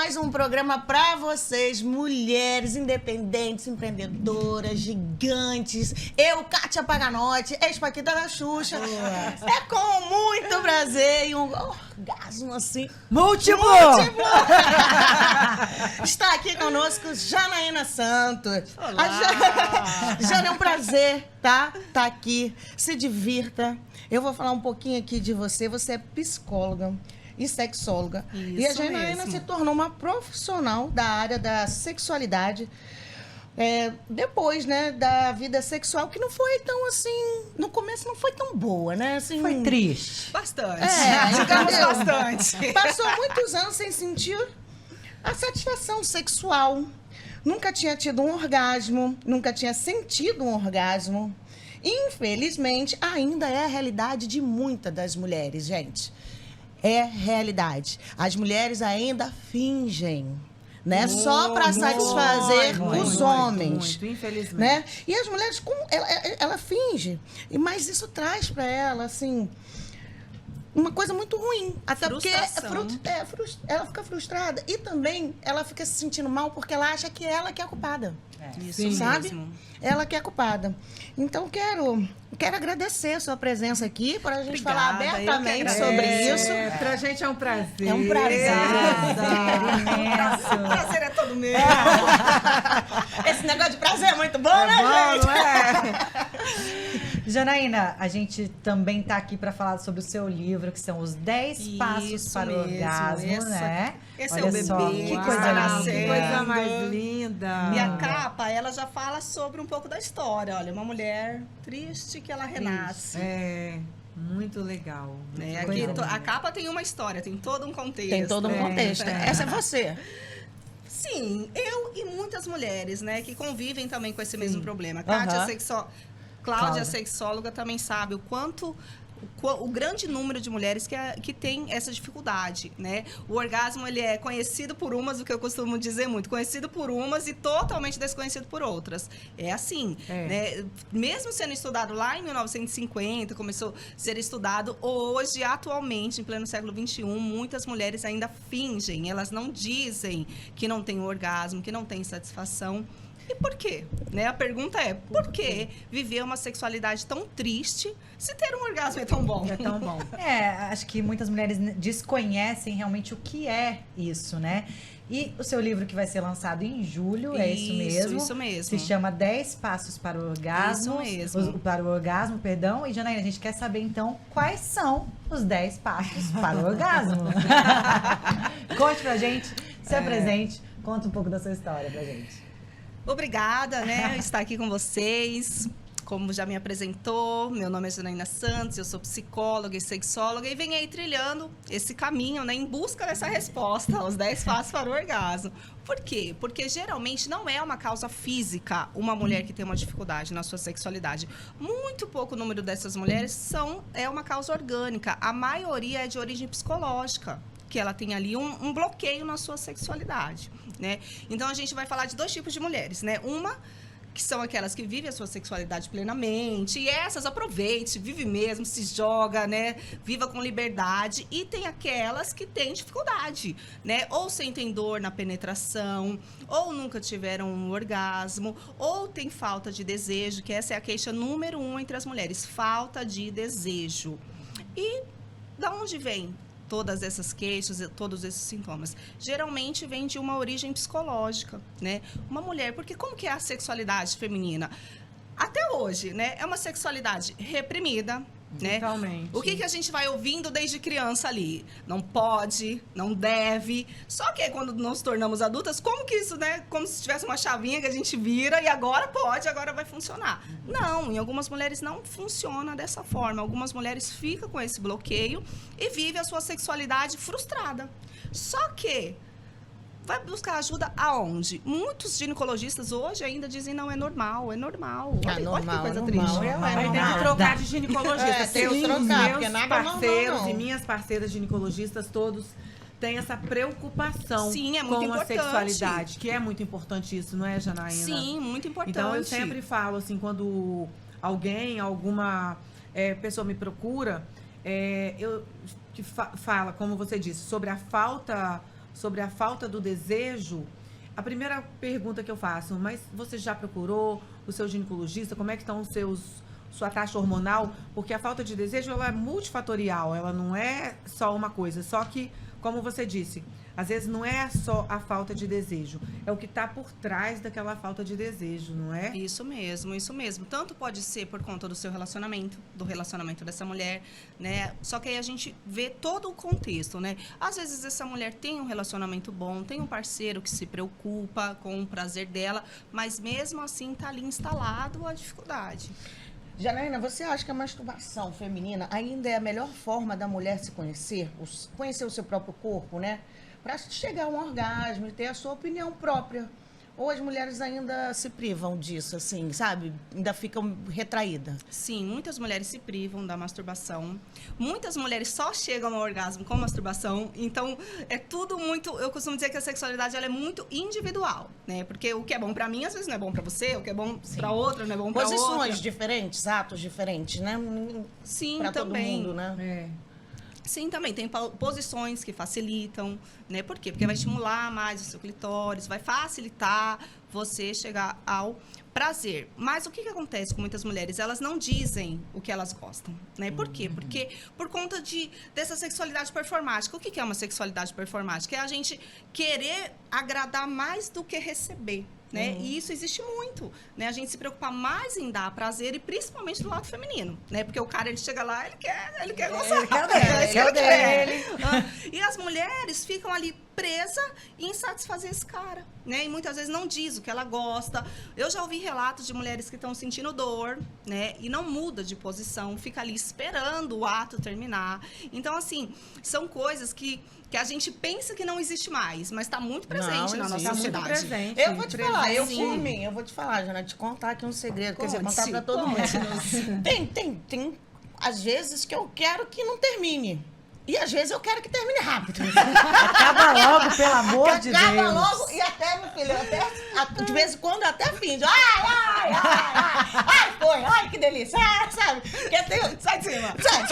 mais um programa para vocês, mulheres independentes, empreendedoras, gigantes. Eu, Kátia Paganotti, ex-paquita da Xuxa. É com muito prazer e um orgasmo assim. Múltiplo! Está aqui conosco Janaína Santos. Olá! Jana, é um prazer, tá aqui. Se divirta. Eu vou falar um pouquinho aqui de você. Você é psicóloga e sexóloga. Isso e a Janaína mesmo. se tornou uma profissional da área da sexualidade depois, né, da vida sexual, que não foi tão assim, no começo não foi tão boa, né? Assim, Foi triste. Bastante. Digamos Digamos bastante. Passou muitos anos sem sentir a satisfação sexual. Nunca tinha tido um orgasmo, nunca tinha sentido um orgasmo. Infelizmente, ainda é a realidade de muitas das mulheres, gente. É realidade. As mulheres ainda fingem, né? Só para satisfazer os homens. Muito, infelizmente. Né? E as mulheres, ela finge, mas isso traz para ela, assim, uma coisa muito ruim. Até Frustração. porque ela fica frustrada e também ela fica se sentindo mal porque ela acha que ela que é a culpada. Isso Sim. Sabe? mesmo. Ela que é a culpada. Então, quero agradecer a sua presença aqui para a gente Obrigada, falar eu que abertamente agradeço. sobre isso. Pra gente é um prazer. É um prazer. O prazer é todo meu. Esse negócio de prazer é muito bom, né, gente? Não é? Janaína, a gente também tá aqui para falar sobre o seu livro, que são os 10 passos Isso para o mesmo, orgasmo, né? Esse Olha é o bebê só, que que está coisa nascendo. linda. Que coisa mais linda. E a capa, ela já fala sobre um pouco da história. Olha, uma mulher triste que ela renasce. É, muito legal. Né? Coisa Aqui, linda. a capa tem uma história, tem todo um contexto. Tem todo um contexto. Essa é você. Sim, eu e muitas mulheres, né, que convivem também com esse mesmo problema. Aham. Cláudia, Cláudia. sexóloga, também sabe o quanto o grande número de mulheres que tem essa dificuldade, né? O orgasmo, ele é conhecido por umas, o que eu costumo dizer muito, conhecido por umas e totalmente desconhecido por outras. É assim, né? Mesmo sendo estudado lá em 1950, começou a ser estudado, hoje, atualmente, em pleno século XXI, muitas mulheres ainda fingem, elas não dizem que não tem orgasmo, que não tem satisfação. E por quê? Né? A pergunta é, por que viver uma sexualidade tão triste se ter um orgasmo é tão bom? É tão bom. Acho que muitas mulheres desconhecem realmente o que é isso, né? E o seu livro que vai ser lançado em julho, é isso mesmo? Isso mesmo. Se chama 10 Passos para o Orgasmo. Isso mesmo. Para o orgasmo, perdão. E, Janaína, a gente quer saber, então, quais são os 10 passos para o orgasmo. Conte pra gente, se apresente, conta um pouco da sua história pra gente. Obrigada, né, estar aqui com vocês. Como já me apresentou, meu nome é Janaína Santos, eu sou psicóloga e sexóloga e venho aí trilhando esse caminho, né, em busca dessa resposta, os 10 passos para o orgasmo. Por quê? Porque geralmente não é uma causa física uma mulher que tem uma dificuldade na sua sexualidade. Muito pouco número dessas mulheres é uma causa orgânica. A maioria é de origem psicológica, que ela tem ali um bloqueio na sua sexualidade, né? Então, a gente vai falar de dois tipos de mulheres, né? Uma, que são aquelas que vivem a sua sexualidade plenamente, e essas aproveite, vive mesmo, se joga, né? Viva com liberdade. E tem aquelas que têm dificuldade, né? Ou sentem dor na penetração, ou nunca tiveram um orgasmo, ou tem falta de desejo, que essa é a queixa número 1 entre as mulheres, falta de desejo. E da onde vem todas essas queixas, todos esses sintomas? Geralmente vem de uma origem psicológica, né? Uma mulher, porque como que é a sexualidade feminina? Até hoje, né? É uma sexualidade reprimida, né? Totalmente. O que a gente vai ouvindo desde criança ali? Não pode, não deve. Só que quando nos tornamos adultas, como que isso, né? Como se tivesse uma chavinha que a gente vira e agora pode, agora vai funcionar. Não, em algumas mulheres não funciona dessa forma. Algumas mulheres ficam com esse bloqueio e vivem a sua sexualidade frustrada. Só que vai buscar ajuda aonde? Muitos ginecologistas hoje ainda dizem não, é normal, é normal. Olha que coisa triste. Aí tem que trocar de ginecologista. Tem que trocar, porque Meus nada parceiros não. e minhas parceiras ginecologistas todos têm essa preocupação Sim, é muito com importante. a sexualidade, que é muito importante isso, não é, Janaína? Sim, muito importante. Então, eu sempre falo, assim, quando alguma pessoa me procura, fala, como você disse, sobre a falta sobre a falta do desejo, a primeira pergunta que eu faço, mas você já procurou o seu ginecologista? Como é que estão sua taxa hormonal? Porque a falta de desejo, ela é multifatorial, ela não é só uma coisa. Só que, como você disse, às vezes não é só a falta de desejo, é o que está por trás daquela falta de desejo, não é? Isso mesmo, isso mesmo. Tanto pode ser por conta do seu relacionamento, do relacionamento dessa mulher, né? Só que aí a gente vê todo o contexto, né? Às vezes essa mulher tem um relacionamento bom, tem um parceiro que se preocupa com o prazer dela, mas mesmo assim tá ali instalado a dificuldade. Janaína, você acha que a masturbação feminina ainda é a melhor forma da mulher se conhecer? Conhecer o seu próprio corpo, né? Para chegar a um orgasmo e ter a sua opinião própria. Ou as mulheres ainda se privam disso, assim, sabe? Ainda ficam retraídas. Sim, muitas mulheres se privam da masturbação. Muitas mulheres só chegam ao orgasmo com masturbação. Então, é tudo muito... Eu costumo dizer que a sexualidade ela é muito individual, né? Porque o que é bom pra mim, às vezes não é bom pra você. O que é bom pra outra, não é bom pra outra. Posições diferentes, atos diferentes, né? Sim, pra também. todo mundo, né? É. Sim, também. Tem posições que facilitam, né? Por quê? Porque vai estimular mais o seu clitóris, vai facilitar você chegar ao prazer. Mas o que acontece com muitas mulheres? Elas não dizem o que elas gostam, né? Por quê? Porque por conta dessa sexualidade performática. O que é uma sexualidade performática? É a gente querer agradar mais do que receber. Né? E isso existe muito, né? A gente se preocupa mais em dar prazer e principalmente do lado feminino, né? Porque o cara, ele chega lá, ele quer gozar. Ele quer o dele. E as mulheres ficam ali presas em satisfazer esse cara, né? E muitas vezes não diz o que ela gosta. Eu já ouvi relatos de mulheres que estão sentindo dor, né? E não muda de posição, fica ali esperando o ato terminar. Então, assim, são coisas que a gente pensa que não existe mais, mas está muito presente na nossa existe. sociedade. Muito presente. Eu vou te falar, Sim. eu vou te falar, Jana, te contar aqui um segredo, quer dizer, Conte. contar pra todo mundo. Tem, às vezes, que eu quero que não termine. E às vezes eu quero que termine rápido. Acaba logo, pelo amor de Acaba Deus. logo, e até, meu filho, de vez em quando eu até finjo. Ai, foi, ai, que delícia. Sabe? Porque sai de cima. Sai.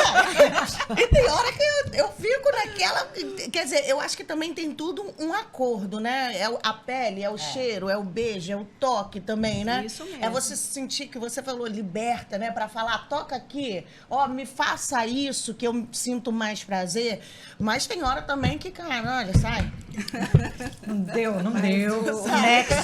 E tem hora que eu fico naquela... Quer dizer, eu acho que também tem tudo um acordo, né? É a pele, é o cheiro, é o beijo, é o toque também, né? Isso mesmo. É você sentir que você falou, liberta, né? Pra falar, toca aqui, ó, me faça isso que eu sinto mais prazer. Mas tem hora também que, cara, olha, sai. Não deu. Sai. Next.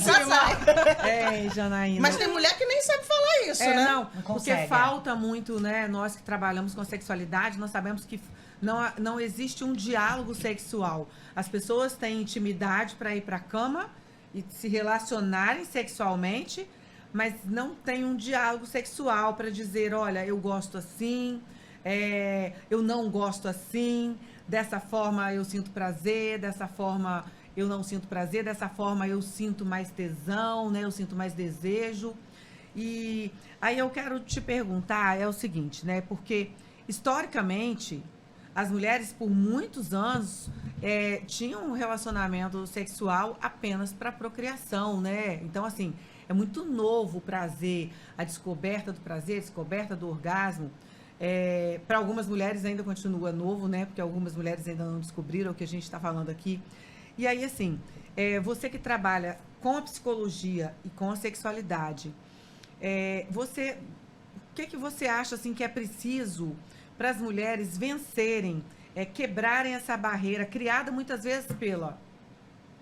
Sai. Janaína. Mas tem mulher que nem sabe falar isso, né? Não, Não porque consegue, falta muito, né? Nós que trabalhamos com sexualidade, nós sabemos que não existe um diálogo sexual. As pessoas têm intimidade para ir para a cama e se relacionarem sexualmente, mas não tem um diálogo sexual para dizer, olha, eu gosto assim, eu não gosto assim, dessa forma eu sinto prazer, dessa forma eu não sinto prazer, dessa forma eu sinto mais tesão, né? Eu sinto mais desejo. E aí eu quero te perguntar, é o seguinte, né? Porque, historicamente, as mulheres, por muitos anos, tinham um relacionamento sexual apenas para procriação, né? Então, assim, é muito novo o prazer, a descoberta do prazer, a descoberta do orgasmo. Para algumas mulheres ainda continua novo, né? Porque algumas mulheres ainda não descobriram o que a gente está falando aqui. E aí, assim, você que trabalha com a psicologia e com a sexualidade, o que você acha assim, que é preciso para as mulheres vencerem, quebrarem essa barreira criada muitas vezes pela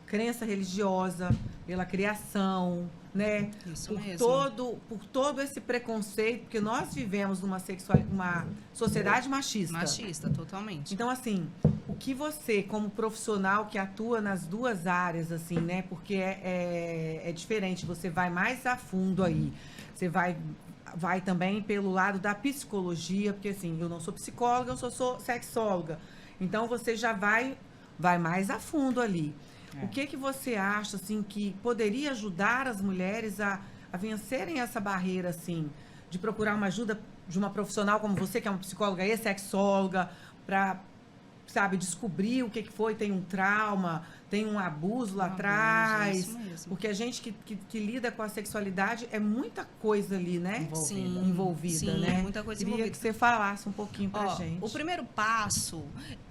crença religiosa, pela criação, né? Isso mesmo. Por todo esse preconceito, porque nós vivemos uma sociedade machista. Machista, totalmente. Então, assim, o que você, como profissional que atua nas duas áreas, assim, né? Porque é diferente, você vai mais a fundo aí. Você vai também pelo lado da psicologia, porque, assim, eu não sou psicóloga, eu sou sexóloga. Então, você já vai mais a fundo ali. O que você acha, assim, que poderia ajudar as mulheres a vencerem essa barreira, assim, de procurar uma ajuda de uma profissional como você, que é uma psicóloga e sexóloga, para, sabe, descobrir o que foi, tem um trauma, tem um abuso lá atrás. Isso mesmo. Porque a gente que lida com a sexualidade é muita coisa ali, né? Envolvida, né? muita coisa Queria envolvida. que você falasse um pouquinho pra gente. O primeiro passo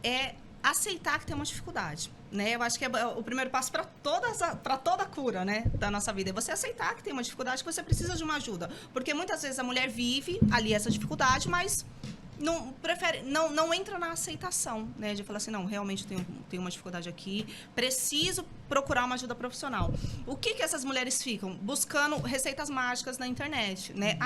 é aceitar que tem uma dificuldade, né? Eu acho que é o primeiro passo para toda a cura, né, da nossa vida. É você aceitar que tem uma dificuldade, que você precisa de uma ajuda. Porque muitas vezes a mulher vive ali essa dificuldade, mas não entra na aceitação, né? De falar assim, não, realmente tenho uma dificuldade aqui, preciso procurar uma ajuda profissional. O que essas mulheres ficam? Buscando receitas mágicas na internet, né?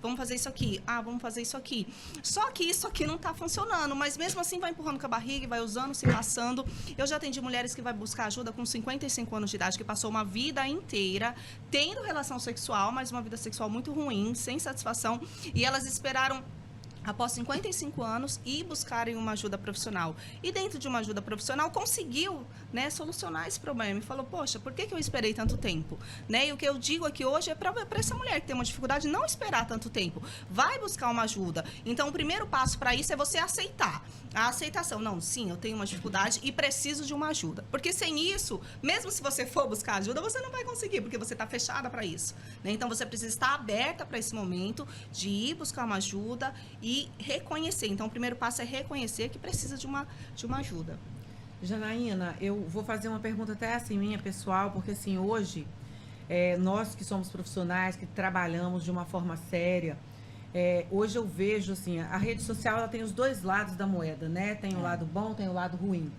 Vamos fazer isso aqui. Vamos fazer isso aqui. Só que isso aqui não está funcionando, mas mesmo assim vai empurrando com a barriga, vai usando, se passando. Eu já atendi mulheres que vai buscar ajuda com 55 anos de idade, que passou uma vida inteira tendo relação sexual, mas uma vida sexual muito ruim, sem satisfação, e elas esperaram após 55 anos, e buscarem uma ajuda profissional. E dentro de uma ajuda profissional, conseguiu, né, solucionar esse problema. E falou, poxa, por que eu esperei tanto tempo? Né? E o que eu digo aqui hoje é para essa mulher que tem uma dificuldade, não esperar tanto tempo. Vai buscar uma ajuda. Então, o primeiro passo para isso é você aceitar. A aceitação. Não, sim, eu tenho uma dificuldade e preciso de uma ajuda. Porque sem isso, mesmo se você for buscar ajuda, você não vai conseguir, porque você está fechada para isso. Né? Então, você precisa estar aberta para esse momento de ir buscar uma ajuda e reconhecer. Então, o primeiro passo é reconhecer que precisa de uma ajuda. Janaína, eu vou fazer uma pergunta até assim, minha pessoal, porque assim, hoje, nós que somos profissionais, que trabalhamos de uma forma séria, hoje eu vejo, assim, a rede social, ela tem os dois lados da moeda, né? Tem o lado bom, tem o lado ruim.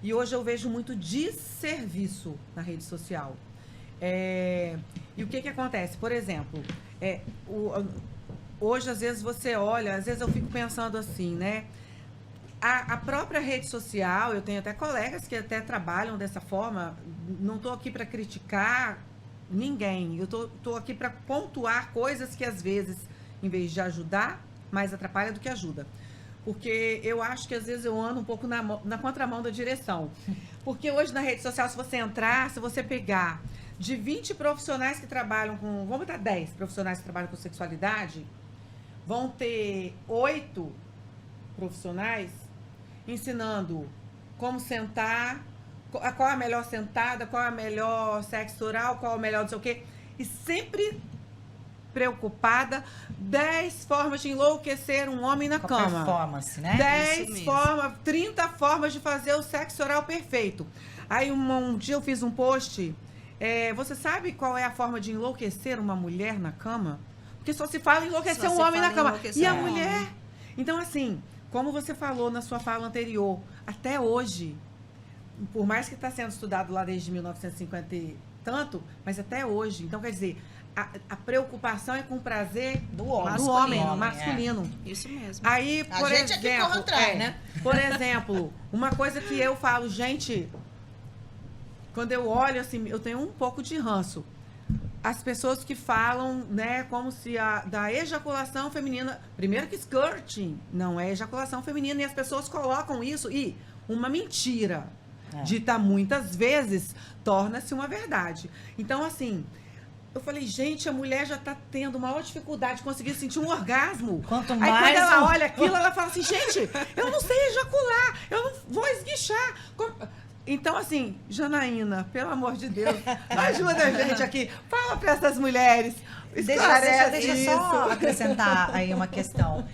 E hoje eu vejo muito desserviço na rede social. E o que acontece? Por exemplo, hoje, às vezes, você olha, às vezes eu fico pensando assim, né? A própria rede social, eu tenho até colegas que até trabalham dessa forma, não estou aqui para criticar ninguém, eu estou aqui para pontuar coisas que, às vezes, em vez de ajudar, mais atrapalha do que ajuda. Porque eu acho que, às vezes, eu ando um pouco na contramão da direção. Porque hoje, na rede social, se você entrar, se você pegar de 20 profissionais que trabalham com... Vamos botar 10 profissionais que trabalham com sexualidade, vão ter 8 profissionais ensinando como sentar, qual é a melhor sentada, qual é a melhor sexo oral, qual é o melhor não sei o quê. E sempre preocupada, 10 formas de enlouquecer um homem na cama. Performance, né? 10 formas, 30 formas de fazer o sexo oral perfeito. Aí um dia eu fiz um post, você sabe qual é a forma de enlouquecer uma mulher na cama? Porque só se fala em enlouquecer um homem na cama. E a mulher? Então, assim, como você falou na sua fala anterior, até hoje, por mais que está sendo estudado lá desde 1950 e tanto, mas até hoje. Então, quer dizer, a preocupação é com o prazer do homem, masculino. Isso mesmo. Aí, por gente exemplo, aqui corre atrás, né? Por exemplo, uma coisa que eu falo, gente, quando eu olho assim, eu tenho um pouco de ranço. As pessoas que falam, né, como se da ejaculação feminina... Primeiro que skirting não é ejaculação feminina, e as pessoas colocam isso, e uma mentira dita muitas vezes, torna-se uma verdade. Então, assim, eu falei, gente, a mulher já está tendo maior dificuldade de conseguir sentir um orgasmo. Quanto Aí, mais... quando ela olha aquilo, ela fala assim, gente, eu não sei ejacular, eu não vou esguichar. Então, assim, Janaína, pelo amor de Deus, ajuda a gente aqui. Fala para essas mulheres. Deixa só acrescentar aí uma questão.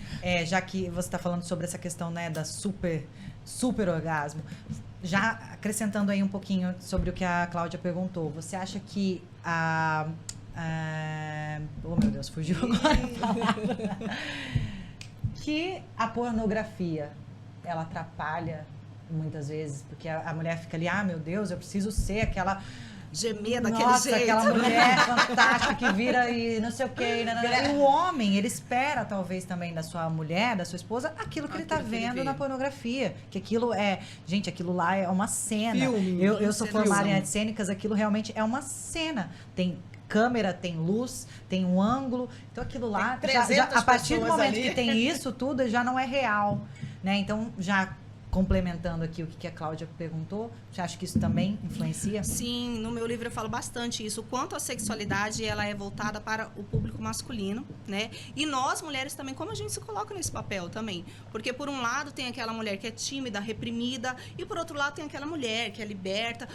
Já que você está falando sobre essa questão, né, da super orgasmo. Já acrescentando aí um pouquinho sobre o que a Cláudia perguntou. Você acha que oh, meu Deus, fugiu agora a palavra. Que a pornografia, ela atrapalha muitas vezes, porque a mulher fica ali, meu Deus, eu preciso ser aquela... Gemer daquele Nossa, jeito. aquela mulher fantástica que vira e não sei o quê. E o homem, ele espera, talvez, também da sua mulher, da sua esposa, aquilo que ele tá vendo na pornografia. Que aquilo gente, aquilo lá é uma cena. Filme. Eu sou formada em artes cênicas, aquilo realmente é uma cena. Tem câmera, tem luz, tem um ângulo. Então, aquilo lá, a partir do momento que tem isso tudo, já não é real. Né? Então, já... complementando aqui o que a Cláudia perguntou, você acha que isso também influencia? Sim, no meu livro eu falo bastante isso. Quanto a sexualidade, ela é voltada para o público masculino, né? E nós, mulheres, também, como a gente se coloca nesse papel também. Porque, por um lado, tem aquela mulher que é tímida, reprimida, e, por outro lado, tem aquela mulher que é liberta.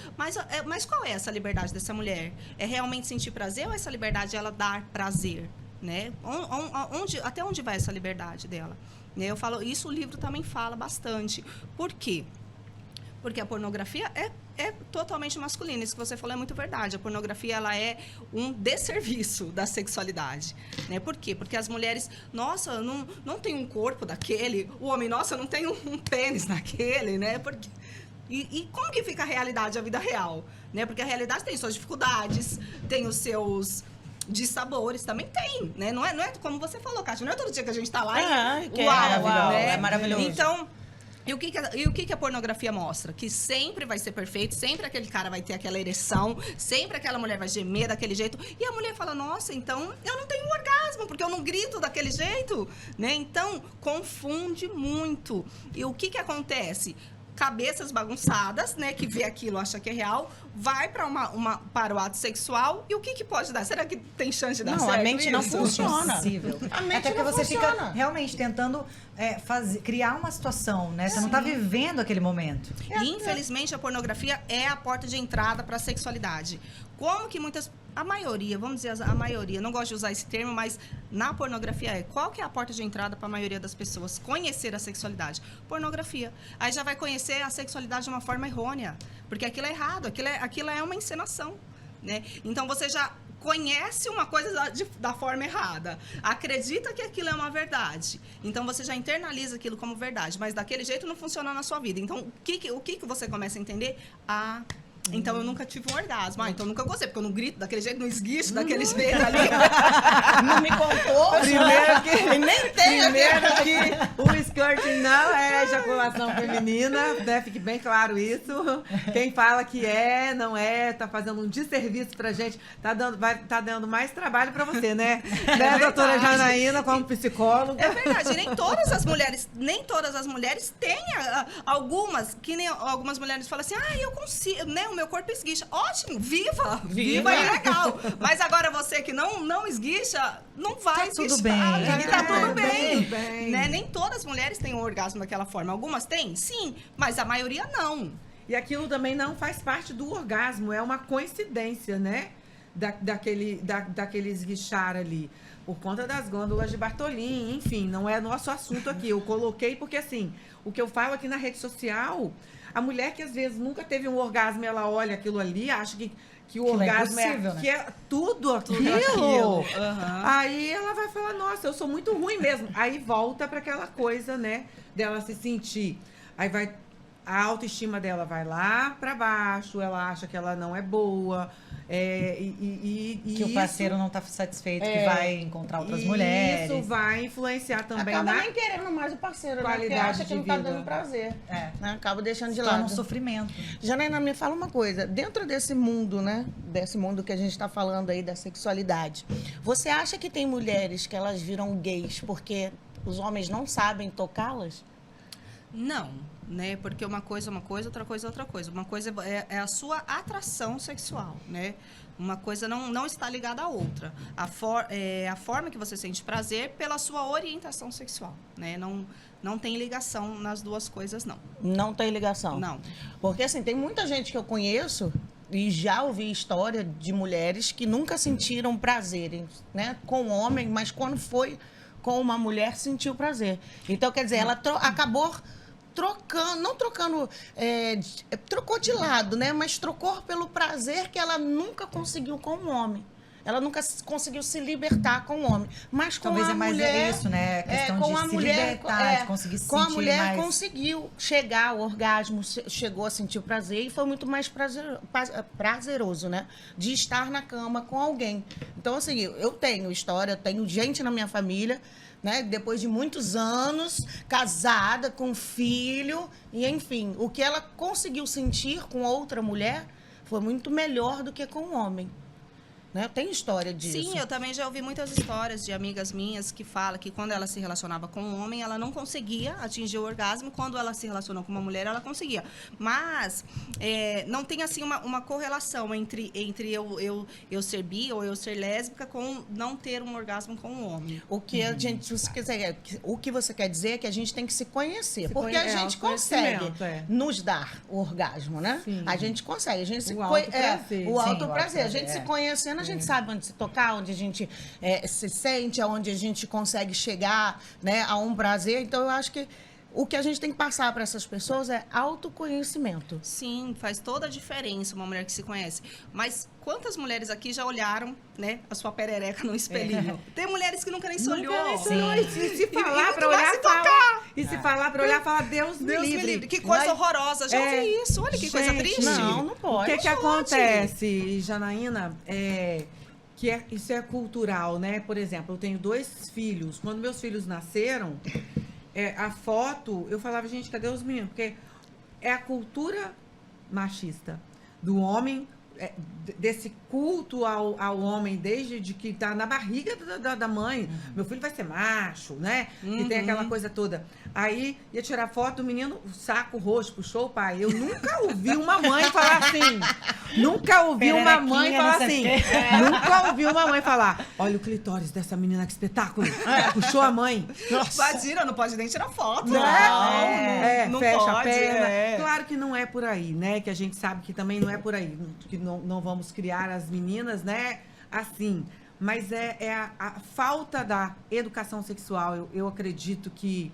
Mas qual é essa liberdade dessa mulher? É realmente sentir prazer ou essa liberdade, ela dar prazer? Né? Até onde vai essa liberdade dela? Eu falo, isso o livro também fala bastante. Por quê? Porque a pornografia é totalmente masculina. Isso que você falou é muito verdade. A pornografia, ela é um desserviço da sexualidade, né? Por quê? Porque as mulheres, nossa, não tem um corpo daquele. O homem, nossa, não tem um pênis daquele, né? Porque... E como que fica a realidade, a vida real? Né? Porque a realidade tem suas dificuldades, tem os seus dissabores, também tem, né? Não é como você falou, Kátia, não é todo dia que a gente tá lá e uau, né? É maravilhoso. Então, e o que a pornografia mostra? Que sempre vai ser perfeito, sempre aquele cara vai ter aquela ereção, sempre aquela mulher vai gemer daquele jeito. E a mulher fala, nossa, então eu não tenho orgasmo, porque eu não grito daquele jeito, né? Então, confunde muito. E o que acontece? Cabeças bagunçadas, né, que vê aquilo, acha que é real, vai para para o ato sexual, e o que pode dar? Será que tem chance de dar certo? Não, a mente não funciona. Impossível. A mente Até porque não você funciona. fica realmente tentando criar uma situação, né? Você não está vivendo aquele momento. E, infelizmente, a pornografia é a porta de entrada para a sexualidade. Como que a maioria, vamos dizer a maioria, não gosto de usar esse termo, mas na pornografia qual que é a porta de entrada para a maioria das pessoas conhecer a sexualidade? Pornografia. Aí já vai conhecer a sexualidade de uma forma errônea, porque aquilo é errado, aquilo é uma encenação, né? Então você já conhece uma coisa da forma errada, acredita que aquilo é uma verdade, então você já internaliza aquilo como verdade, mas daquele jeito não funciona na sua vida. Então o que você começa a entender? Então eu nunca tive um orgasmo. Então eu nunca gostei, porque eu não grito daquele jeito, não esguicho daquele jeito ali. Não me contou. Primeiro que nem tem. Primeiro que o squirting não é ejaculação feminina, né? Fique bem claro isso. Quem fala que não é, tá fazendo um desserviço pra gente, tá dando mais trabalho pra você, né? Né, doutora Janaína, como psicóloga? É verdade, nem todas as mulheres têm algumas, que nem algumas mulheres falam assim, eu consigo, né? O meu corpo esguicha. Ótimo, viva e legal. Mas agora você que não esguicha, não vai esguichar. Tudo bem. E tá tudo bem. Né? Nem todas as mulheres têm um orgasmo daquela forma. Algumas têm? Sim, mas a maioria não. E aquilo também não faz parte do orgasmo, é uma coincidência, né? Daquele esguichar ali. Por conta das glândulas de Bartolin, enfim, não é nosso assunto aqui. Eu coloquei porque, assim, o que eu falo aqui na rede social, a mulher que às vezes nunca teve um orgasmo, ela olha aquilo ali, acha que o orgasmo que é tudo aquilo. Aí ela vai falar, nossa, eu sou muito ruim mesmo. Aí volta para aquela coisa, né, dela se sentir. Aí a autoestima dela vai lá para baixo, ela acha que ela não é boa. Que o parceiro não está satisfeito, que vai encontrar outras mulheres. Isso vai influenciar também acaba nem querendo mais o parceiro, qualidade, né? Porque acha que não está vida. dando prazer. Né? Acaba deixando de lado. lado. Um sofrimento. Janaína, me fala uma coisa. Dentro desse mundo, né? Desse mundo que a gente está falando aí da sexualidade, você acha que tem mulheres que elas viram gays porque os homens não sabem tocá-las? Não, né? Porque uma coisa é uma coisa, outra coisa é outra coisa. Uma coisa é a sua atração sexual, né? Uma coisa não está ligada à outra. A forma que você sente prazer pela sua orientação sexual, né? Não tem ligação nas duas coisas, não. Não tem ligação? Não. Porque, assim, tem muita gente que eu conheço e já ouvi história de mulheres que nunca sentiram prazer, né? Com homem, mas quando foi com uma mulher, sentiu prazer. Então, quer dizer, ela acabou trocou de lado, né? Mas trocou pelo prazer que ela nunca conseguiu com um homem. Ela nunca conseguiu se libertar com o homem. Mas com talvez a mulher... Talvez é mais isso, né? A questão com de a se mulher, libertar, de conseguir se com sentir a mulher mais... conseguiu chegar ao orgasmo, chegou a sentir o prazer e foi muito mais prazeroso, né? De estar na cama com alguém. Então, assim, eu tenho história, eu tenho gente na minha família, né? Depois de muitos anos, casada, com filho, e enfim, o que ela conseguiu sentir com outra mulher foi muito melhor do que com um homem. Né? Tem história disso. Sim, eu também já ouvi muitas histórias de amigas minhas que falam que quando ela se relacionava com um homem, ela não conseguia atingir o orgasmo. Quando ela se relacionou com uma mulher, ela conseguia. Mas não tem assim uma correlação entre eu ser bi ou eu ser lésbica com não ter um orgasmo com um homem. O que a gente, o que você quer dizer é que a gente tem que se conhecer. Porque a gente consegue nos dar o orgasmo, né? Sim. A gente consegue. A gente se o autoprazer. A gente se conhecendo, a gente sabe onde se tocar, onde a gente se sente, aonde a gente consegue chegar, né, a um prazer. Então, eu acho que o que a gente tem que passar para essas pessoas é autoconhecimento. Sim, faz toda a diferença uma mulher que se conhece. Mas quantas mulheres aqui já olharam, né, a sua perereca no espelhinho? Tem mulheres que nunca nem se olhou. E se falar para olhar, fala. E se falar para olhar, fala Deus me livre. Que coisa horrorosa. Já ouvi isso. Olha que coisa triste. Não pode. O que acontece, Janaína, isso é cultural, né? Por exemplo, eu tenho 2 filhos. Quando meus filhos nasceram, a foto, eu falava, gente, cadê os meninos? Porque é a cultura machista do homem, desse culto ao homem desde que tá na barriga da mãe. Meu filho vai ser macho, né? E tem aquela coisa toda. Aí ia tirar foto do menino, saco roxo, puxou o pai. Eu nunca ouvi uma mãe falar assim. Nunca ouvi uma mãe falar assim. Nunca ouvi uma mãe falar: olha o clitóris dessa menina, que espetáculo. Puxou a mãe. Imagina, não pode nem tirar foto. Não fecha pode, a perna. Claro que não é por aí, né? Que a gente sabe que também não é por aí. Que não vamos criar as meninas, né? Assim. Mas é a falta da educação sexual. Eu acredito que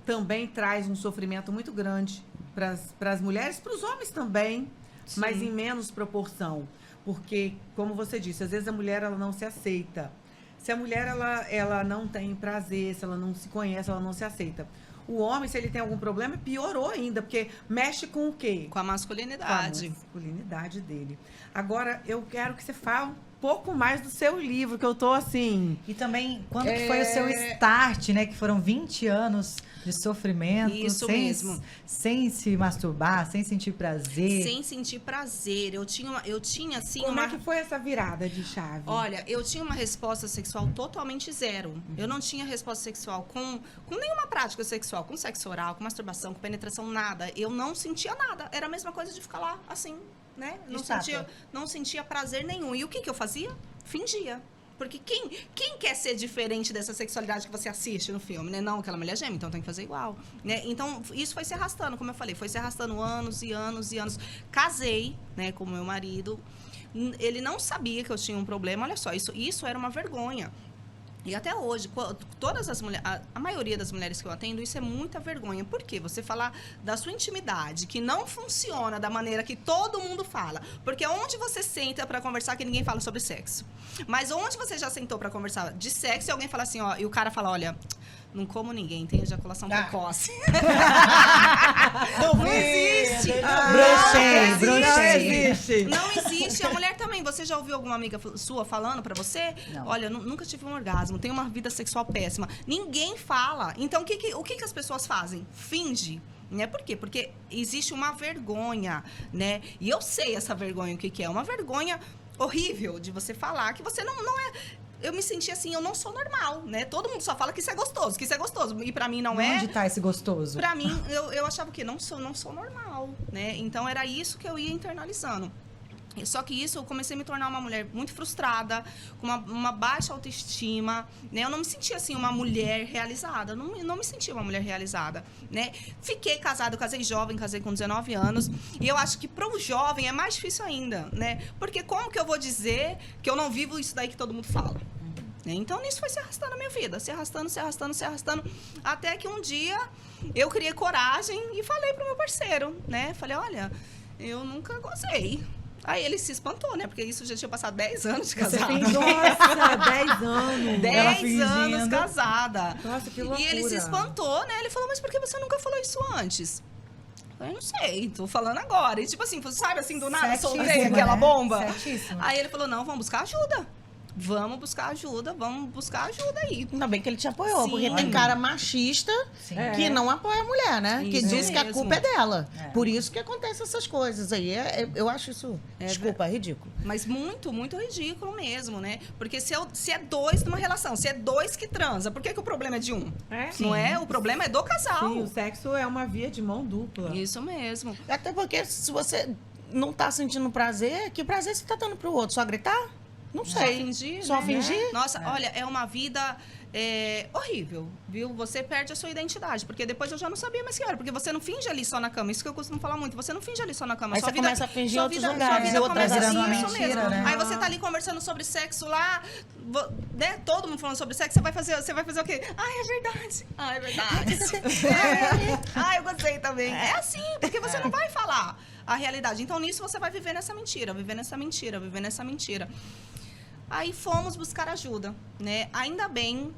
também traz um sofrimento muito grande para as mulheres, para os homens também, sim, mas em menos proporção. Porque, como você disse, às vezes a mulher ela não se aceita. Se a mulher ela não tem prazer, se ela não se conhece, ela não se aceita. O homem, se ele tem algum problema, piorou ainda, porque mexe com o quê? Com a masculinidade. Com a masculinidade dele. Agora, eu quero que você fale um pouco mais do seu livro, que eu tô assim... E também, quando que foi o seu start, né? Que foram 20 anos de sofrimento. Isso mesmo. Sem se masturbar, sem sentir prazer. Sem sentir prazer. Eu tinha assim, Como é que foi essa virada de chave? Olha, eu tinha uma resposta sexual totalmente zero. Eu não tinha resposta sexual com nenhuma prática sexual, com sexo oral, com masturbação, com penetração, nada. Eu não sentia nada. Era a mesma coisa de ficar lá, assim, né? Não sentia prazer nenhum. E o que eu fazia? Fingia. Porque quem quer ser diferente dessa sexualidade que você assiste no filme, né? Não, aquela mulher geme, então tem que fazer igual, né? Então, isso foi se arrastando, como eu falei, foi se arrastando anos e anos e anos. Casei, né, com o meu marido. Ele não sabia que eu tinha um problema, olha só, isso era uma vergonha. E até hoje, todas as mulheres, a maioria das mulheres que eu atendo, isso é muita vergonha. Por quê? Você falar da sua intimidade, que não funciona da maneira que todo mundo fala. Porque onde você senta para conversar que ninguém fala sobre sexo. Mas onde você já sentou para conversar de sexo e alguém fala assim, ó, e o cara fala, olha, não como ninguém, tem ejaculação precoce. Não existe. Brochei. Não existe. A mulher também. Você já ouviu alguma amiga sua falando pra você? Não. Olha, nunca tive um orgasmo, tenho uma vida sexual péssima. Ninguém fala. Então, o que as pessoas fazem? Finge. Né? Por quê? Porque existe uma vergonha, né? E eu sei essa vergonha, o que é. Uma vergonha horrível de você falar que você não é... Eu me senti assim, eu não sou normal, né? Todo mundo só fala que isso é gostoso, E pra mim não é. Onde tá esse gostoso? Pra mim, eu achava que não sou normal, né? Então era isso que eu ia internalizando. Só que isso, eu comecei a me tornar uma mulher muito frustrada, com uma baixa autoestima, né? Eu não me sentia, assim, uma mulher realizada. Não me sentia uma mulher realizada, né? Fiquei casada, eu casei jovem, casei com 19 anos. E eu acho que para um jovem é mais difícil ainda, né? Porque como que eu vou dizer que eu não vivo isso daí que todo mundo fala? Então, nisso foi se arrastando a minha vida. Se arrastando. Até que um dia, eu criei coragem e falei pro meu parceiro, né? Falei, olha, eu nunca gozei. Aí ele se espantou, né? Porque isso já tinha passado 10 anos de casada. Nossa, 10 anos. 10 anos casada. Nossa, que loucura. E ele se espantou, né? Ele falou, mas por que você nunca falou isso antes? Eu não sei, tô falando agora. E tipo assim, sabe assim, do nada, soltei aquela bomba. Certíssimo. Aí ele falou, não, vamos buscar ajuda. Vamos buscar ajuda aí. Ainda bem que ele te apoiou, Sim. porque tem cara machista que não apoia a mulher, né? Isso que diz que a mesmo. culpa é dela. Por isso que acontecem essas coisas aí. Eu acho isso, desculpa, ridículo. Mas muito, muito ridículo mesmo, né? Porque se é dois numa relação, se é dois que transa, por que o problema é de um? Não é? O problema é do casal. Sim, o sexo é uma via de mão dupla. Isso mesmo. Até porque se você não tá sentindo prazer, que prazer você tá dando pro outro? Só gritar? Não sei. Só fingir? Só né? fingir? Nossa, olha, é uma vida horrível, viu? Você perde a sua identidade, porque depois eu já não sabia mais que era, porque você não finge ali só na cama, isso que eu costumo falar muito, você não finge ali só na cama. Aí sua você vida, começa a fingir em outros sua lugares, vida outras começa virando assim, uma isso mentira, mesmo. né? Aí você tá ali conversando sobre sexo lá, né? Todo mundo falando sobre sexo, você vai fazer o quê? Ai, é verdade. Ai, é verdade. Ai, eu gostei também. É assim, porque você não vai falar a realidade. Então, nisso, você vai viver nessa mentira, viver nessa mentira, viver nessa mentira. Aí fomos buscar ajuda, né? Ainda bem,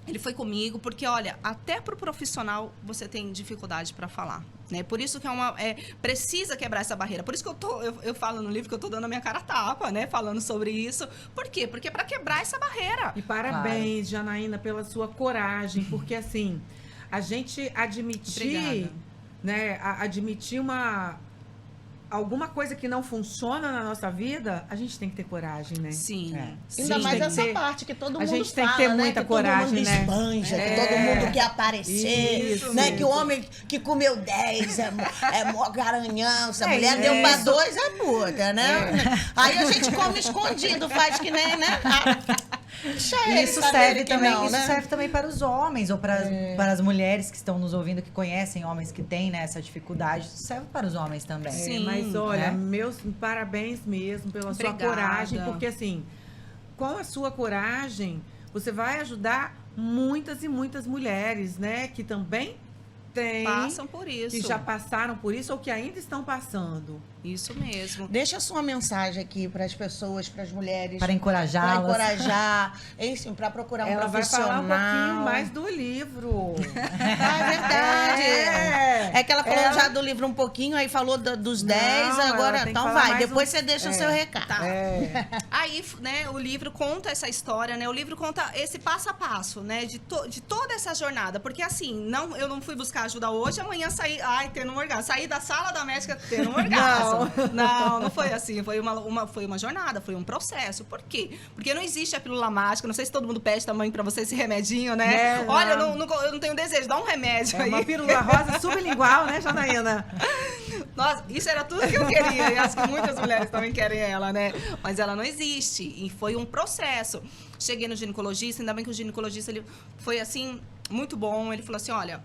ele foi comigo, porque, olha, até pro profissional você tem dificuldade para falar, né? Por isso que precisa quebrar essa barreira. Por isso que eu falo no livro que eu tô dando a minha cara a tapa, né? Falando sobre isso. Por quê? Porque para quebrar essa barreira. E parabéns, Janaína, pela sua coragem, porque assim, a gente admitir, Obrigada. né? Admitir alguma coisa que não funciona na nossa vida, a gente tem que ter coragem, né? Sim. Ainda Sim, mais tem essa que ter- parte que todo mundo a gente tem que fala, ter né? muita que coragem, todo mundo né? espanja, que todo mundo quer aparecer, Isso né? mesmo. Que o homem que comeu 10 é mó garanhão, se a É mulher isso. deu pra 2 é puta, né? Aí a gente come escondido, faz que nem, né? Deixa eles Isso saberem serve que também, não, isso né? serve também para os homens ou para as mulheres que estão nos ouvindo, que conhecem homens que têm, né, essa dificuldade. Isso serve para os homens também. Sim. Mas olha, né? meus parabéns mesmo pela sua Obrigada. coragem, porque assim, com a sua coragem, você vai ajudar muitas e muitas mulheres, né, que também têm, Passam por isso. que já passaram por isso ou que ainda estão passando. Isso mesmo. Deixa a sua mensagem aqui para as pessoas, para as mulheres. Para Para encorajá-las. encorajar, enfim, para procurar um Ela vai profissional. falar um pouquinho mais do livro. Ah, é verdade. É que ela falou Ela- já do livro um pouquinho, aí falou dos 10, Não, ela agora tem que então falar vai. mais Depois um- você deixa o É. seu recado. Tá. É. Aí, né, o livro conta essa história, né? O livro conta esse passo a passo, né? De toda essa jornada. Porque, assim, eu não fui buscar ajuda hoje, amanhã saí, tendo um orgasmo. Saí da sala da médica tendo um orgasmo. Não foi assim. Foi uma jornada, foi um processo. Por quê? Porque não existe a pílula mágica. Não sei se todo mundo pede também pra você esse remedinho, né? É, Olha, não. eu não tenho desejo, dá um remédio É aí. uma pílula rosa sublingual, né, Janaína? Nossa, isso era tudo que eu queria. E acho que muitas mulheres também querem ela, né? Mas ela não existe. E foi um processo. Cheguei no ginecologista, ainda bem que o ginecologista ele foi assim, muito bom. Ele falou assim: olha,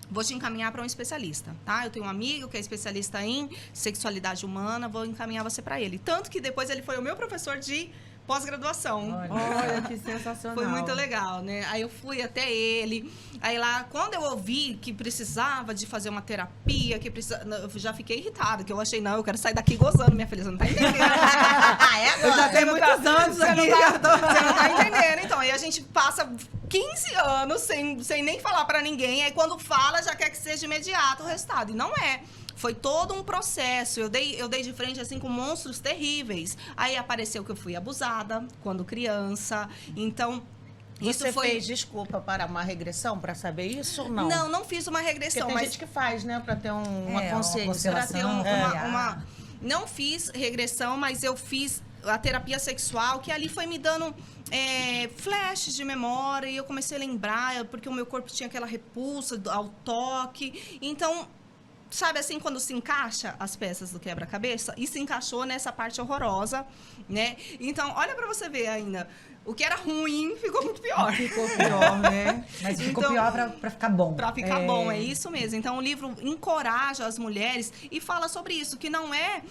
vou te encaminhar para um especialista, tá? Eu tenho um amigo que é especialista em sexualidade humana, vou encaminhar você para ele. Tanto que depois ele foi o meu professor de pós-graduação. Olha que sensacional. Foi muito legal, né? Aí eu fui até ele. Aí lá, quando eu ouvi que precisava de fazer uma terapia, eu já fiquei irritada, que eu achei, não, eu quero sair daqui gozando, minha filha, você não tá entendendo. Eu já tenho muitos anos Você aqui. não tá entendendo. Então, aí a gente passa 15 anos sem nem falar pra ninguém, aí quando fala, já quer que seja imediato o resultado. E não é. Foi todo um processo. Eu dei de frente, assim, com monstros terríveis. Aí apareceu que eu fui abusada quando criança. Então, Você isso foi... fez, desculpa, para uma regressão, para saber isso ou não? Não fiz uma Porque regressão, tem mas... gente que faz, né? Para ter uma É, consciência. uma Pra ter constelação, Não fiz regressão, mas eu fiz a terapia sexual, que ali foi me dando flashes de memória, e eu comecei a lembrar, porque o meu corpo tinha aquela repulsa ao toque. Então, sabe assim, quando se encaixa as peças do quebra-cabeça? E se encaixou nessa parte horrorosa, né? Então, olha pra você ver ainda. O que era ruim ficou muito pior. Ficou pior, né? Mas ficou Então, pior pra ficar bom. Pra ficar bom, é isso mesmo. Então, o livro encoraja as mulheres e fala sobre isso, que não é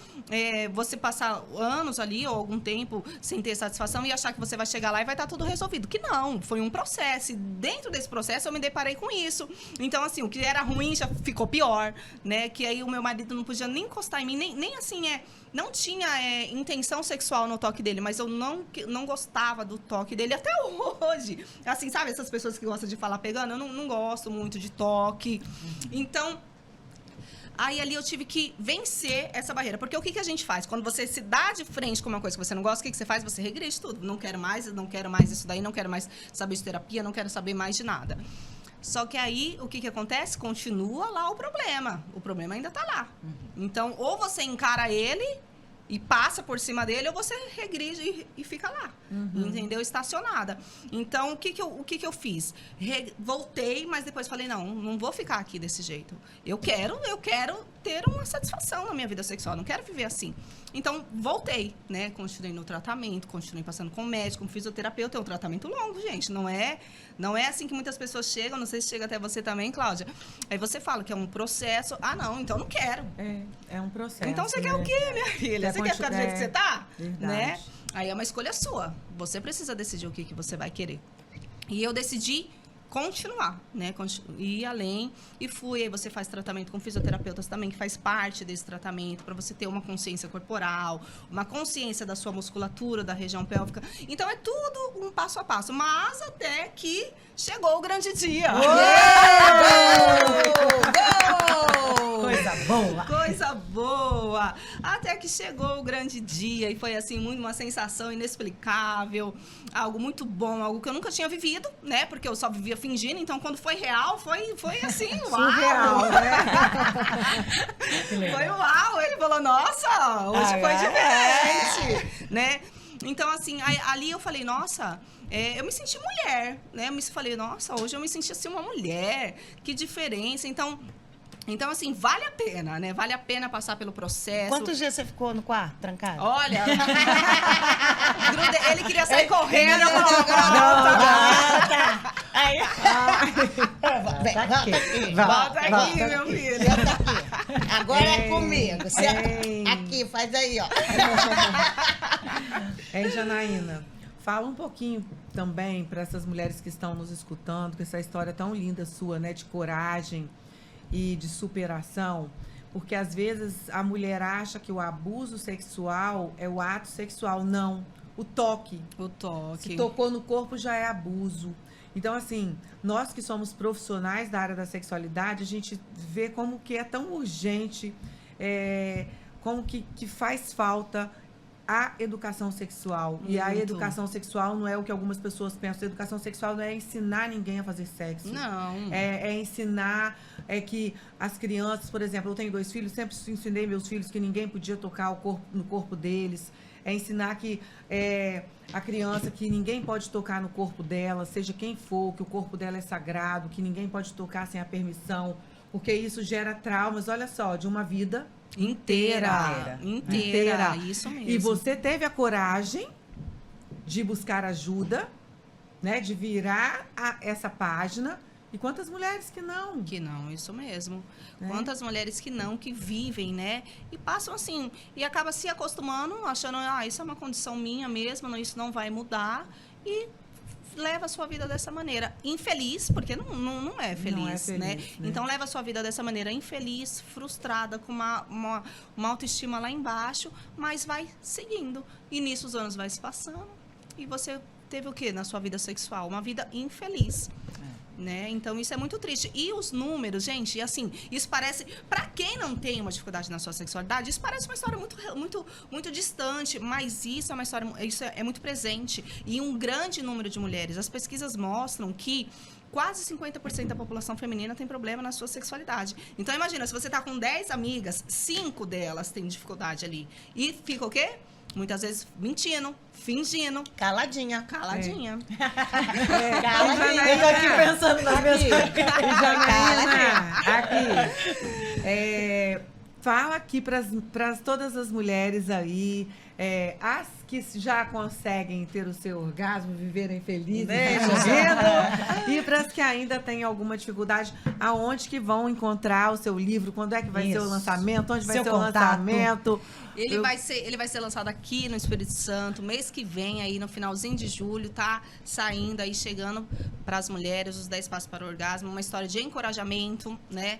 você passar anos ali ou algum tempo sem ter satisfação e achar que você vai chegar lá e vai estar tudo resolvido. Que não, foi um processo. E dentro desse processo eu me deparei com isso. Então, assim, o que era ruim já ficou pior, né? Que aí o meu marido não podia nem encostar em mim, nem assim, não tinha intenção sexual no toque dele, mas eu não gostava do toque dele até hoje. Assim, sabe, essas pessoas que gostam de falar pegando, eu não gosto muito de toque. Então, aí ali eu tive que vencer essa barreira. Porque o que a gente faz? Quando você se dá de frente com uma coisa que você não gosta, o que você faz? Você regride tudo. Não quero mais isso daí, não quero mais saber de terapia, não quero saber mais de nada. Só que aí, o que acontece? Continua lá o problema. O problema ainda tá lá. Então, ou você encara ele, e passa por cima dele, ou você regride e fica lá, entendeu? Estacionada. Então, o que eu fiz? Voltei, mas depois falei, não vou ficar aqui desse jeito. Eu quero ter uma satisfação na minha vida sexual, não quero viver assim. Então, voltei, né? Continuei no tratamento, continuei passando com médico, com fisioterapeuta. É um tratamento longo, gente. Não é assim que muitas pessoas chegam, não sei se chega até você também, Cláudia. Aí você fala que é um processo. Ah, não, então não quero. É um processo. Então você quer o quê, minha filha? Você quer ficar do jeito que você tá? Verdade. Né? Aí é uma escolha sua. Você precisa decidir o que você vai querer. E eu decidi continuar, né? Ir além e fui. Aí você faz tratamento com fisioterapeutas também, que faz parte desse tratamento, para você ter uma consciência corporal, uma consciência da sua musculatura, da região pélvica. Então é tudo um passo a passo, mas até que chegou o grande dia. Coisa boa! Coisa boa! Até que chegou o grande dia e foi assim, muito uma sensação inexplicável, algo muito bom, algo que eu nunca tinha vivido, né? Porque eu só vivia fingindo, então quando foi real, foi assim, uau! Surreal, né? Foi uau! Ele falou, nossa, hoje foi diferente, né? Então, assim, ali eu falei, nossa, eu me senti mulher, né? Falei, nossa, hoje eu me senti assim uma mulher, que diferença. Então, assim, vale a pena, né? Vale a pena passar pelo processo. Quantos dias você ficou no quarto, trancado? Olha, ele queria sair correndo. Tá. Aí. Volta aqui, meu filho. Volta aqui. Agora é comigo. Aqui, faz aí, ó. Janaína, fala um pouquinho também para essas mulheres que estão nos escutando, com essa história tão linda sua, né? De coragem e de superação, porque às vezes a mulher acha que o abuso sexual é o ato sexual. Não, o toque. Se tocou no corpo já é abuso. Então, assim, nós que somos profissionais da área da sexualidade, a gente vê como que é tão urgente, como que faz falta a educação sexual. Muito. E a educação sexual não é o que algumas pessoas pensam. A educação sexual não é ensinar ninguém a fazer sexo. Não. É ensinar que as crianças, por exemplo, eu tenho 2 filhos, sempre ensinei meus filhos que ninguém podia tocar no corpo deles. É ensinar que a criança que ninguém pode tocar no corpo dela, seja quem for, que o corpo dela é sagrado, que ninguém pode tocar sem a permissão, porque isso gera traumas, olha só, de uma vida inteira. Isso mesmo. E você teve a coragem de buscar ajuda, né? De virar essa página. E quantas mulheres que não? Que não, isso mesmo. Quantas mulheres que não, que vivem, né? E passam assim, e acaba se acostumando, achando, isso é uma condição minha mesmo, isso não vai mudar. E leva a sua vida dessa maneira. Infeliz, porque não é feliz, né? Então, leva a sua vida dessa maneira, infeliz, frustrada, com uma autoestima lá embaixo, mas vai seguindo. E nisso os anos vai se passando. E você teve o quê na sua vida sexual? Uma vida infeliz. Né? Então, isso é muito triste. E os números, gente, assim, isso parece... Para quem não tem uma dificuldade na sua sexualidade, isso parece uma história muito distante, mas isso é uma história... Isso é muito presente. E um grande número de mulheres. As pesquisas mostram que quase 50% da população feminina tem problema na sua sexualidade. Então, imagina, se você tá com 10 amigas, 5 delas têm dificuldade ali. E fica o quê? Muitas vezes mentindo, fingindo. Caladinha. Caladinha. Caladinha. Eu tô aqui pensando na mesma. Aqui. Fala aqui para todas as mulheres aí, as que já conseguem ter o seu orgasmo, viverem felizes, e para as que ainda têm alguma dificuldade, aonde que vão encontrar o seu livro? Quando é que vai ser o lançamento? Onde vai ser o lançamento? Ele vai ser lançado aqui no Espírito Santo, mês que vem, aí no finalzinho de julho, tá saindo aí, chegando para as mulheres, os 10 passos para o orgasmo, uma história de encorajamento, né?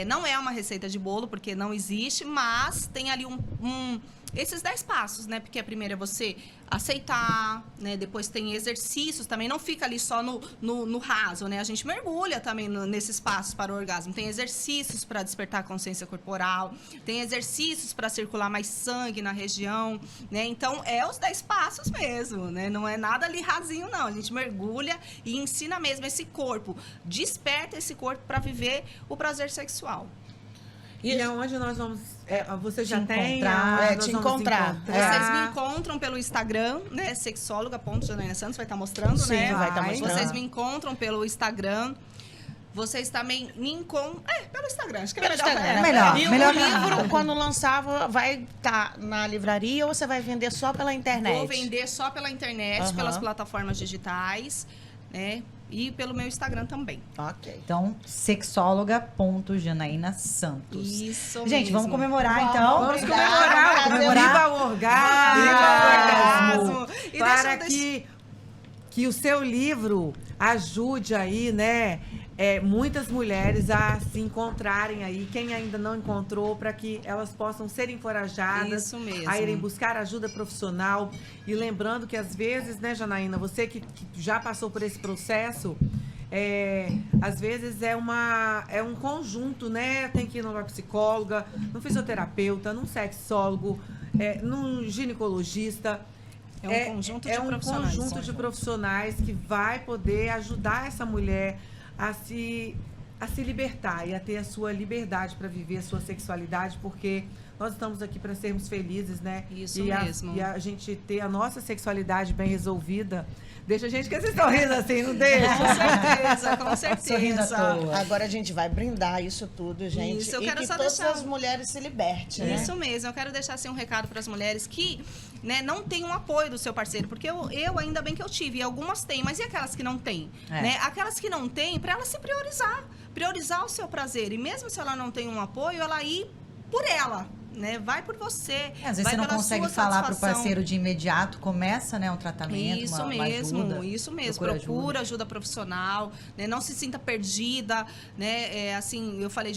Não é uma receita de bolo, porque não existe, mas tem ali esses 10 passos, né? Porque a primeira é você aceitar, né? Depois tem exercícios também, não fica ali só no raso, né? A gente mergulha também nesses passos para o orgasmo. Tem exercícios para despertar a consciência corporal, tem exercícios para circular mais sangue na região, né? Então, os 10 passos mesmo, né? Não é nada ali rasinho, não. A gente mergulha e ensina mesmo esse corpo, desperta esse corpo para viver o prazer sexual. E aonde nós vamos... você já tem? Te encontrar. Vocês me encontram pelo Instagram, né? Sexóloga.Janaína Santos, vai estar mostrando, Sim, né? vai estar mostrando. Vocês me encontram pelo Instagram. Vocês também me encontram... pelo Instagram. Acho que é melhor. E melhor o livro, quando lançava, vai estar na livraria ou você vai vender só pela internet? Vou vender só pela internet, pelas plataformas digitais, né? E pelo meu Instagram também. Ok. Então, sexóloga.Janaína Santos. Isso Gente, mesmo. vamos comemorar, então. Vamos comemorar. Viva o orgasmo! E Para que o seu livro ajude aí, né? Muitas mulheres a se encontrarem aí, quem ainda não encontrou, para que elas possam ser encorajadas Isso mesmo. a irem buscar ajuda profissional. E lembrando que às vezes, né, Janaína, você que já passou por esse processo, às vezes é um conjunto, né? Tem que ir numa psicóloga, num fisioterapeuta, num sexólogo, num ginecologista. É um conjunto de profissionais. É um conjunto de profissionais que vai poder ajudar essa mulher a se libertar e a ter a sua liberdade para viver a sua sexualidade, porque nós estamos aqui para sermos felizes, né? Isso mesmo. E a gente ter a nossa sexualidade bem resolvida. Deixa a gente que vocês estão rindo assim, não deixa? Com certeza. Agora a gente vai brindar isso tudo, gente. Isso, eu quero e que só todas deixar... as mulheres se libertem, né? Isso mesmo, eu quero deixar assim, um recado para as mulheres que, né, não têm um apoio do seu parceiro, porque eu ainda bem que eu tive, e algumas têm, mas e aquelas que não têm? Né? Aquelas que não têm, para ela se priorizar o seu prazer, e mesmo se ela não tem um apoio, ela ir por ela. Né? Vai por você. Às vezes você não consegue falar para o parceiro de imediato, começa, né, um tratamento, isso uma mesmo, ajuda. Isso mesmo, procura ajuda profissional, né? Não se sinta perdida, né? Assim, eu falei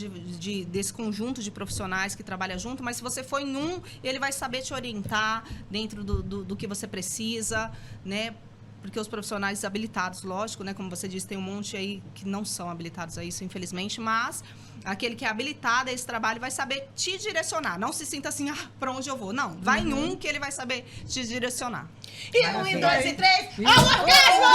desse conjunto de profissionais que trabalham junto, mas se você for em um, ele vai saber te orientar dentro do que você precisa, né? Porque os profissionais habilitados, lógico, né? Como você disse, tem um monte aí que não são habilitados a isso, infelizmente, mas aquele que é habilitado a esse trabalho vai saber te direcionar. Não se sinta assim, para onde eu vou? Não, vai em um que ele vai saber te direcionar. E 1, 2 e 3, ao orgasmo!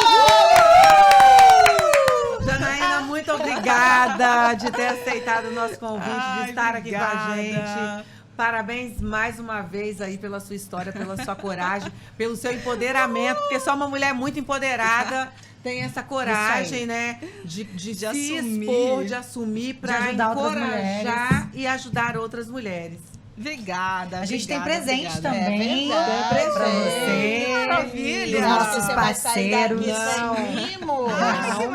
Janaína, muito obrigada de ter aceitado o nosso convite, de estar aqui com a gente. Parabéns mais uma vez aí pela sua história, pela sua coragem, pelo seu empoderamento, porque só uma mulher muito empoderada tem essa coragem, né? De se expor, de assumir para encorajar e ajudar outras mulheres. Obrigada. A gente tem presente também para você. Maravilha. Nossos parceiros. Não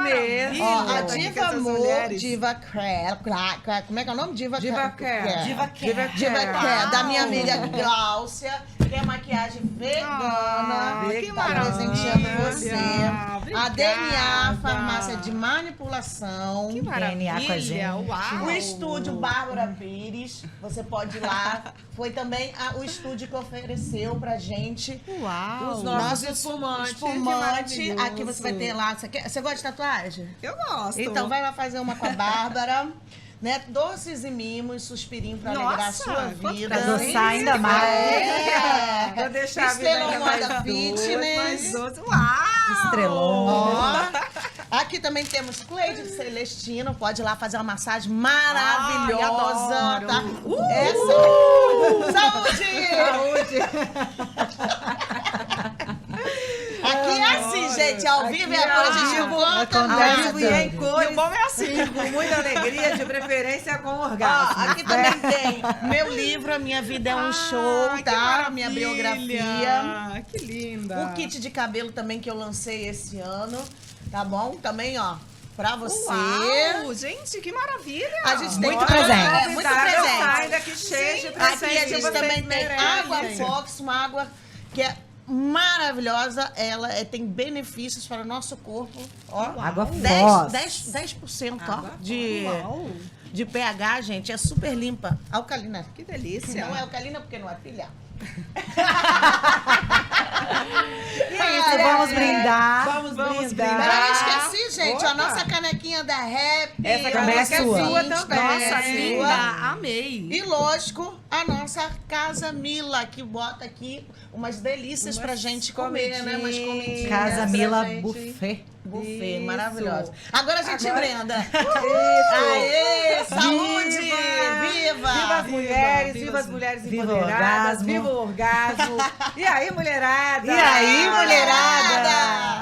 mesmo. A Diva Amor, Diva Care. Como é que é o nome? Diva Care, da minha amiga Gláucia, que é maquiagem vegana. Que tá presenteando você. A DNA, farmácia de manipulação. Que maravilha. DNA com a gente. Uau. O estúdio Bárbara Pires, você pode ir lá. Foi também o estúdio que ofereceu pra gente os nossos espumantes. Aqui você vai ter lá. Você gosta de tatuagem? Eu gosto. Então vai lá fazer uma com a Bárbara. Né? Doces e mimos, suspirinho pra alegrar a sua vida. Pra adoçar ainda mais. Pra deixar a vida ainda Moda Fitness. Uau! Estrelão. Aqui também temos Cleide Celestino. Pode ir lá fazer uma massagem maravilhosa. Ai, tá? Saúde! Aqui é assim, gente, ao vivo é a gente conta ao vivo e em cores. E o bom é assim. Com muita alegria, de preferência com orgasmo. Aqui também tem meu livro, A Minha Vida é um Show, tá? Minha biografia. Que linda. O kit de cabelo também que eu lancei esse ano, tá bom? Também, ó, pra você. Uau, gente, que maravilha. A gente tem Muito presente. Muito presente. Sai daqui cheio de presente. Aqui a gente também tem água Fox, uma água que é maravilhosa, ela tem benefícios para o nosso corpo. Ó, água 10%, ó, de pH, gente, é super limpa. Alcalina. Que delícia. Não é alcalina porque não é pilha. E é isso, vamos brindar. Vamos brindar. Peraí, eu esqueci, gente. A nossa canequinha da Rap. Essa também é sua. também. Nossa, É linda. sua. Amei. E lógico, a nossa Casa Mila, que bota aqui umas delícias pra gente comer, né? Umas comidinhas. Casa pra Mila gente. Buffet. Buffet, Isso. maravilhosa. Agora a gente Agora- brenda. Isso. Aê, saúde! Viva! Viva! mulheres, viva as mulheres empoderadas, viva o orgasmo. E aí, mulherada? E aí, mulherada?